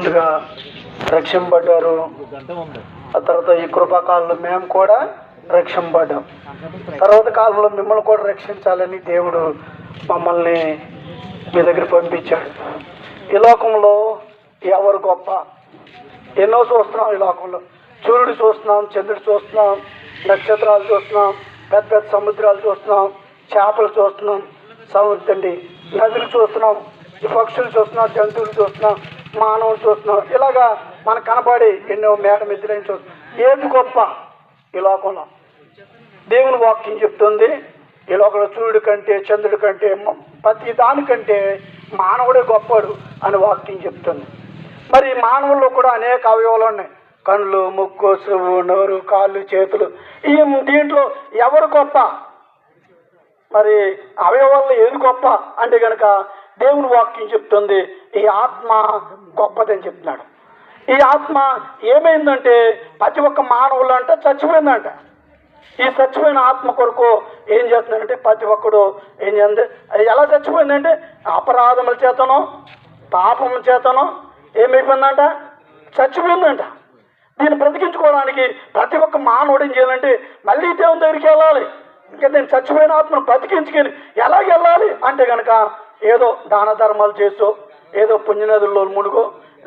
ముందుగా రక్షింపబడ్డారు. ఆ తర్వాత ఈ కృపాకాలంలో మేము కూడా రక్షింపబడ్డాం. తర్వాత కాలంలో మిమ్మల్ని కూడా రక్షించాలని దేవుడు మమ్మల్ని మీ దగ్గర పంపించాడు. ఈ లోకంలో ఎవరు గొప్ప? ఎన్నో చూస్తున్నాం. ఈ లోకంలో సూర్యుడు చూస్తున్నాం, చంద్రుడు చూస్తున్నాం, నక్షత్రాలు చూస్తున్నాం, పెద్ద పెద్ద సముద్రాలు చూస్తున్నాం, చేపలు చూస్తున్నాం, సముద్రండి నదులు చూస్తున్నాం, ఈ పక్షులు చూస్తున్నాం, జంతువులు చూస్తున్నాం, మానవులు చూస్తున్నాం. ఇలాగా మనకు కనపడి ఎన్నో మేడ మిద్దులని చూస్తున్నాం. ఏది గొప్ప ఈ లోకంలో? దేవుని వాక్యం చెప్తుంది, ఈ లోకంలో సూర్యుడి కంటే, చంద్రుడి కంటే, ప్రతి దానికంటే మానవుడే గొప్పడు అని వాక్యం చెప్తుంది. మరి మానవుల్లో కూడా అనేక అవయవాలు ఉన్నాయి. కళ్ళు, ముక్కు, చెవు, నోరు, కాళ్ళు, చేతులు. ఈ దీంట్లో ఎవరు గొప్ప? మరి అవయవాల్లో ఏది గొప్ప అంటే కనుక దేవుని వాక్యం చెప్తుంది ఈ ఆత్మ గొప్పదని చెప్తున్నాడు. ఈ ఆత్మ ఏమైందంటే ప్రతి ఒక్క మానవులు అంటే చచ్చిపోయిందంట. ఈ చచ్చిపోయిన ఆత్మ కొరకు ఏం చేస్తుందంటే ప్రతి ఒక్కడు ఏం చేస్తుంది? ఎలా చచ్చిపోయిందంటే అపరాధముల చేతనో పాపముల చేతనో ఏమైపోయిందంట? చచ్చిపోయిందంట. దీన్ని బ్రతికించుకోవడానికి ప్రతి ఒక్క మానవుడు ఏం చేయాలంటే మళ్ళీ దేవుని దగ్గరికి వెళ్ళాలి. ఇంకా నేను చచ్చిపోయిన ఆత్మను బ్రతికించుకొని ఎలాగ వెళ్ళాలి అంటే కనుక ఏదో దాన ధర్మాలు చేసో, ఏదో పుణ్యనదుల్లో మునుగో,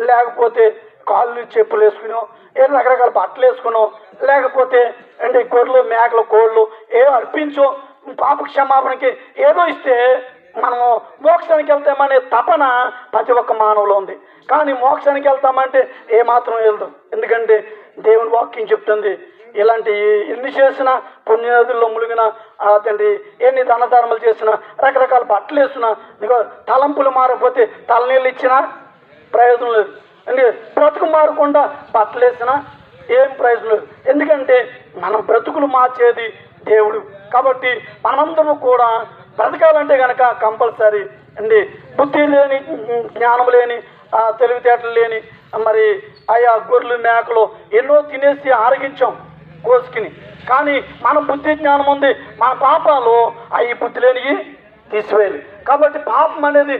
లేకపోతే కాళ్ళు చెప్పులు వేసుకునో, ఏదో రకరకాల బట్టలు వేసుకునో, లేకపోతే అంటే గొర్రెలు, మేకలు, కోళ్ళు ఏదో అర్పించో, పాప క్షమాపణకి ఏదో ఇస్తే మనము మోక్షానికి వెళ్తామనే తపన ప్రతి ఒక్క మానవులో ఉంది. కానీ మోక్షానికి వెళ్తామంటే ఏమాత్రం వెళ్దు. ఎందుకంటే దేవుని వాక్యం చెప్తుంది ఇలాంటి ఎన్ని చేసినా, పుణ్యనదుల్లో మునిగిన తండ్రి ఎన్ని దానధర్మాలు చేసినా, రకరకాల బట్టలు వేసినా, ఇదిగో తలంపులు మారకపోతే తలనీళ్ళు ఇచ్చినా ప్రయోజనం లేదు. అంటే బ్రతుకు మారకుండా బట్టలు వేసినా ఏం ప్రయోజనం లేదు. ఎందుకంటే మనం బ్రతుకులు మార్చేది దేవుడు. కాబట్టి మనమందరం కూడా బ్రతకాలంటే కనుక కంపల్సరీ అండి బుద్ధి లేని, జ్ఞానం లేని, తెలివితేటలు లేని మరి ఆయా గొర్రెలు, మేకలు ఎన్నో తినేసి ఆరగించాం కోసుకుని. కానీ మన బుద్ధి జ్ఞానం ఉంది, మన పాపాలు అవి బుద్ధి లేనివి తీసివేయాలి. కాబట్టి పాపం అనేది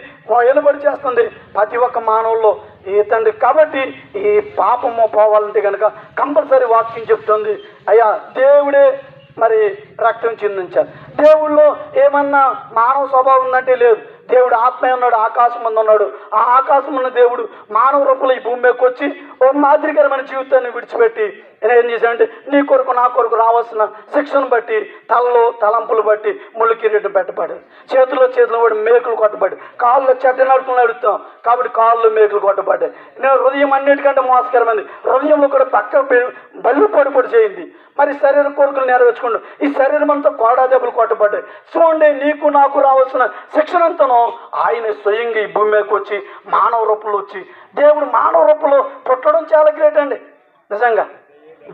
ఎలుబడి చేస్తుంది ప్రతి ఒక్క మానవుల్లో ఈ తండ్రి. కాబట్టి ఈ పాపము పోవాలంటే కనుక కంపల్సరీ వాక్యం చెప్తుంది అయ్యా దేవుడే మరి రక్తం చిందించాలి. దేవుళ్ళో ఏమన్నా మానవ స్వభావం ఉందంటే లేదు. దేవుడు ఆత్మ ఉన్నాడు, ఆకాశం ముందు ఉన్నాడు. ఆ ఆకాశం ఉన్న దేవుడు మానవ రూపంలో ఈ భూమి మీదకి వచ్చి ఓ మాదిరికరమైన జీవితాన్ని విడిచిపెట్టి ఏం చేశాడంటే నీ కొరకు నా కొరకు రావాల్సిన శిక్షను బట్టి తలలో తలంపులు బట్టి ముళ్ళు కిరీటం పెట్టబడ్డాడు, చేతుల్లో పడి మేకులు కొట్టబడి, కాళ్ళు చెడ్డ నడుపులు నడుస్తాం కాబట్టి కాళ్ళు మేకులు కొట్టబడ్డాయి. నేను హృదయం అన్నిటికంటే మోసకరమైంది, హృదయంలో కూడా పక్క బల్లి పొడి చేయింది. మరి శరీర కోరికలు నెరవేర్చుకోండి, ఈ శరీరం అంతా కోడా దెబ్బలు కొట్టబడ్డాయి. చూడండి నీకు నాకు రావాల్సిన శిక్షణంతను ఆయన స్వయంగా ఈ భూమి మీదకి వచ్చి మానవ రూపంలో వచ్చి, దేవుడు మానవ రూపంలో పుట్టడం చాలా గ్రేట్ అండి. నిజంగా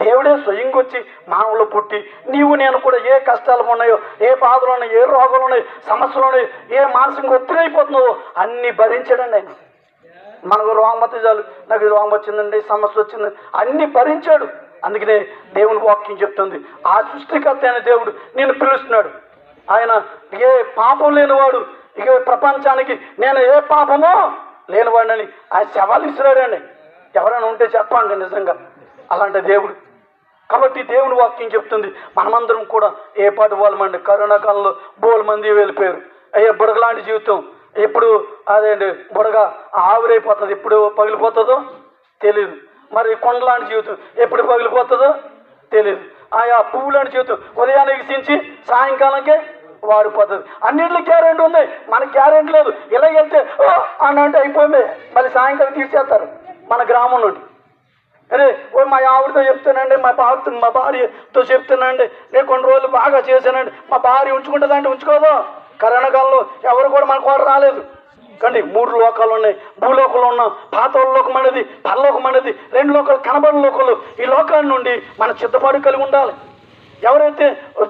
దేవుడే స్వయంగా వచ్చి మానవులు పుట్టి నీవు నేను కూడా ఏ కష్టాలు ఉన్నాయో, ఏ బాధలు ఉన్నాయో, ఏ రోగాలు ఉన్నాయో, సమస్యలు ఉన్నాయో, ఏ మానసిక ఒత్తిడి అయిపోతున్నావో అన్నీ భరించాడండి ఆయన. మనకు రోగం చాలు, నాకు రోగం వచ్చిందండి, సమస్య వచ్చింది, అన్నీ భరించాడు. అందుకనే దేవుని వాక్యం చెప్తుంది ఆ సృష్టికర్త అయిన దేవుడు నేను పిలుస్తున్నాడు. ఆయన ఏ పాపం లేనివాడు, ఇక ప్రపంచానికి నేను ఏ పాపమో లేనివాడిని ఆయన సవాలు ఇస్తున్నాడండి. ఎవరైనా ఉంటే చెప్పండి నిజంగా అలాంటి దేవుడు. కాబట్టి దేవుని వాక్యం చెప్తుంది మనమందరం కూడా ఏ పాటు వాళ్ళమండి. కరోనా కాలంలో బోలు మంది వెళ్ళిపోయారు. అయ్యే బుడగలాంటి జీవితం ఎప్పుడు అదేంటి బుడగ ఆవిరైపోతుంది, ఎప్పుడు పగిలిపోతుందో తెలియదు. మరి కొండలాంటి జీవితం ఎప్పుడు పగిలిపోతుందో తెలియదు. ఆయా పువ్వు లాంటి జీవితం ఉదయానికి సించి సాయంకాలంకే వాడిపోతుంది. అన్నింటిలో గ్యారెంటీ ఉన్నాయి, మనకి గ్యారెంటీ లేదు. ఇలా వెళ్తే అని అంటే అయిపోయింది, మళ్ళీ సాయంకాలం తీసేస్తారు మన గ్రామం నుండి. అరే మా ఆవిడతో చెప్తానండి, మా భార్యతో చెప్తానండి, నేను కొన్ని రోజులు బాగా చేశానండి, మా భార్య ఉంచుకుంటుందంటే ఉంచుకోదు. కరోనా కాలంలో ఎవరు కూడా మనకు వాడు రాలేదు. కానీ 3 లోకాలు ఉన్నాయి, భూలోకంలో ఉన్నాం, పాతాళ లోకం అనేది, పరలోకం అనేది, 2 లోకాలు కనబడిన లోకాలు. ఈ లోకాల నుండి మన చిత్తపాటు కలిగి ఉండాలి. ఎవరైతే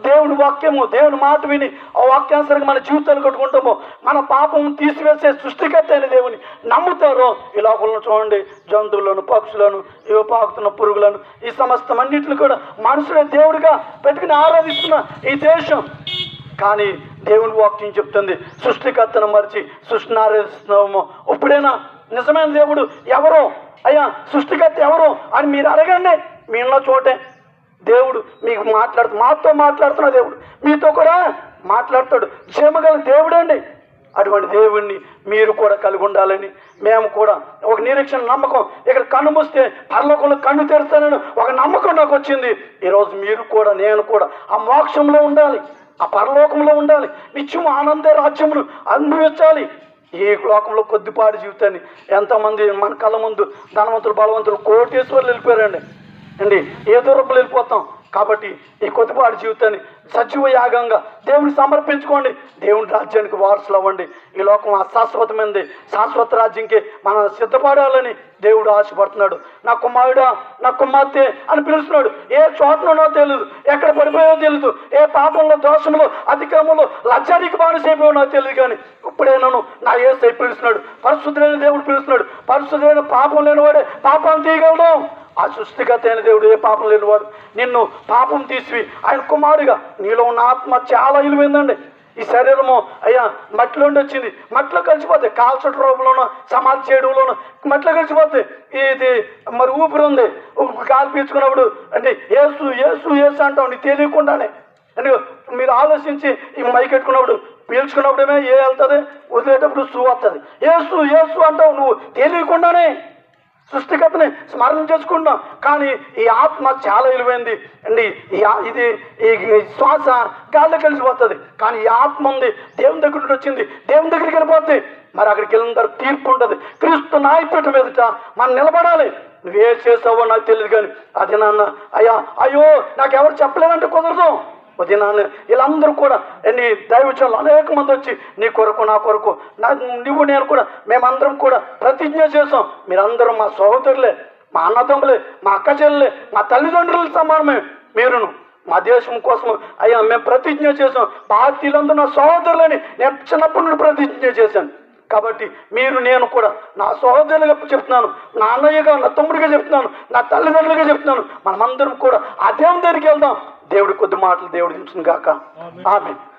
దేవుని వాక్యము, దేవుని మాట విని ఆ వాక్యానుసరంగా మన జీవితాలు కట్టుకుంటామో, మన పాపం తీసివేసే సృష్టికర్త అయిన దేవుని నమ్ముతారో ఈ లోకంలో చూడండి జంతువులను, పక్షులను, ఇవి పాకుతున్న పురుగులను, ఈ సమస్తం అన్నింటిని కూడా మనుషులే దేవుడిగా పెట్టుకుని ఆరాధిస్తున్న ఈ దేశం. కానీ దేవుని వాక్యం చెప్తుంది సృష్టికర్తను మరిచి సృష్టిని ఆరాధిస్తున్నామో. ఎప్పుడైనా నిజమైన దేవుడు ఎవరు, అయ్యా సృష్టికర్త ఎవరు అని మీరు అడగండి. మీ ఉన్న చోటే దేవుడు మీకు మాతో మాట్లాడుతున్న దేవుడు మీతో కూడా మాట్లాడతాడు. క్షేమగల దేవుడు అండి. అటువంటి దేవుణ్ణి మీరు కూడా కలిగి ఉండాలని మేము కూడా ఒక నిరీక్షణ, నమ్మకం, ఇక్కడ కన్ను మూస్తే పరలోకంలో కన్ను తెరుస్తానని ఒక నమ్మకం నాకు వచ్చింది. ఈరోజు మీరు కూడా నేను కూడా ఆ మోక్షంలో ఉండాలి, ఆ పరలోకంలో ఉండాలి, నిత్యం ఆనంద రాజ్యమును అనుభవించాలి. ఈ లోకంలో కొద్దిపాటి జీవితాన్ని ఎంతమంది మన కళ్ళ ముందు ధనవంతులు, బలవంతులు, కోటేశ్వర్లు వెళ్ళిపోయారండి అండి. ఏదో రూపాయలు వెళ్ళిపోతాం. కాబట్టి ఈ కొద్దిపాటి జీవితాన్ని సజీవ యాగంగా దేవుని సమర్పించుకోండి. దేవుని రాజ్యానికి వారసులు అవ్వండి. ఈ లోకం అశాశ్వతమైనది, శాశ్వత రాజ్యంకి మనం సిద్ధపడాలని దేవుడు ఆశపడుతున్నాడు. నా కుమారుడా, నా కుమార్తె అని పిలుస్తున్నాడు. ఏ చోటనో తెలియదు, ఎక్కడ పడిపోయో తెలియదు, ఏ పాపంలో, దోషంలో, అతిక్రమంలో, లజ్జానికి బానిసైపోయో నాకు తెలియదు. కానీ ఇప్పుడే నన్ను నా యేసయ్య పిలుస్తున్నాడు. పరిశుద్ధులైన దేవుడు పిలుస్తున్నాడు. పరిశుద్ధులైన పాపం లేనివాడే పాపాన్ని తీయగలడు. ఆ సృష్టిగత అయిన దేవుడు, ఏ పాపం లేనివాడు, నిన్ను పాపం తీసి ఆయన కుమారుగా, నీలో ఉన్న ఆత్మ చాలా విలువైందండి. ఈ శరీరము అయ్యా మట్టిలోండి వచ్చింది, మట్టిలో కలిసిపోతాయి. కాల్చట రూపంలోనూ, సమాధి చేయడంలోనూ మట్టిలో కలిసిపోతాయి. ఇది మరి ఊపిరి ఉంది, గాలి పీల్చుకున్నప్పుడు అంటే ఏసు ఏసు ఏసు అంటావు నీకు తెలియకుండానే. అంటే మీరు ఆలోచించి ఈ మైకెట్టుకున్నప్పుడు పీల్చుకున్నప్పుడేమే ఏ వెళ్తుంది, వదిలేటప్పుడు సూ వస్తుంది. ఏసు ఏసు అంటావు నువ్వు తెలియకుండానే. సృష్టికతని స్మరణ చేసుకుంటాం. కానీ ఈ ఆత్మ చాలా విలువైంది అండి. ఇది ఈ శ్వాస గాల్లో కలిసిపోతుంది. కానీ ఈ ఆత్మ ఉంది, దేవుని దగ్గర నుండి వచ్చింది, దేవుని దగ్గరికి వెళ్ళిపోతుంది. మరి అక్కడికి వెళ్ళిన తర్వాత తీర్పు ఉంటుంది. క్రీస్తు న్యాయపీఠం మీదట మనం నిలబడాలి. నువ్వే చేసావో నాకు తెలియదు, కానీ అది నాన్న అయ్యో నాకు ఎవరు చెప్పలేదంటే కుదరదు. నాన్న వీళ్ళందరూ కూడా నీ దైవజనులు అనేక మంది వచ్చి నీ కొరకు, నా కొరకు, నువ్వు నేను కూడా, మేమందరం కూడా ప్రతిజ్ఞ చేసాం. మీరందరూ మా సహోదరులే, మా అన్నదమ్ములే, మా అక్క చెల్లెలే, మా తల్లిదండ్రుల సమానమే. మీరును మా దేశం కోసం అయ్యా మేము ప్రతిజ్ఞ చేసాం. భారతీయులందరూ నా సహోదరులని నేను చిన్నప్పటి నుండి ప్రతిజ్ఞ చేశాను. కాబట్టి మీరు నేను కూడా నా సహోదరులుగా చెప్తున్నాను, నా అన్నయ్యగా, నా తమ్ముడిగా చెప్తున్నాను, నా తల్లిదండ్రులుగా చెప్తున్నాను. మనమందరం కూడా ఆ దేవుని దగ్గరికి వెళ్దాం. దేవుడి కొద్ది మాటలు దేవుడు దించును గాక. ఆమేన్.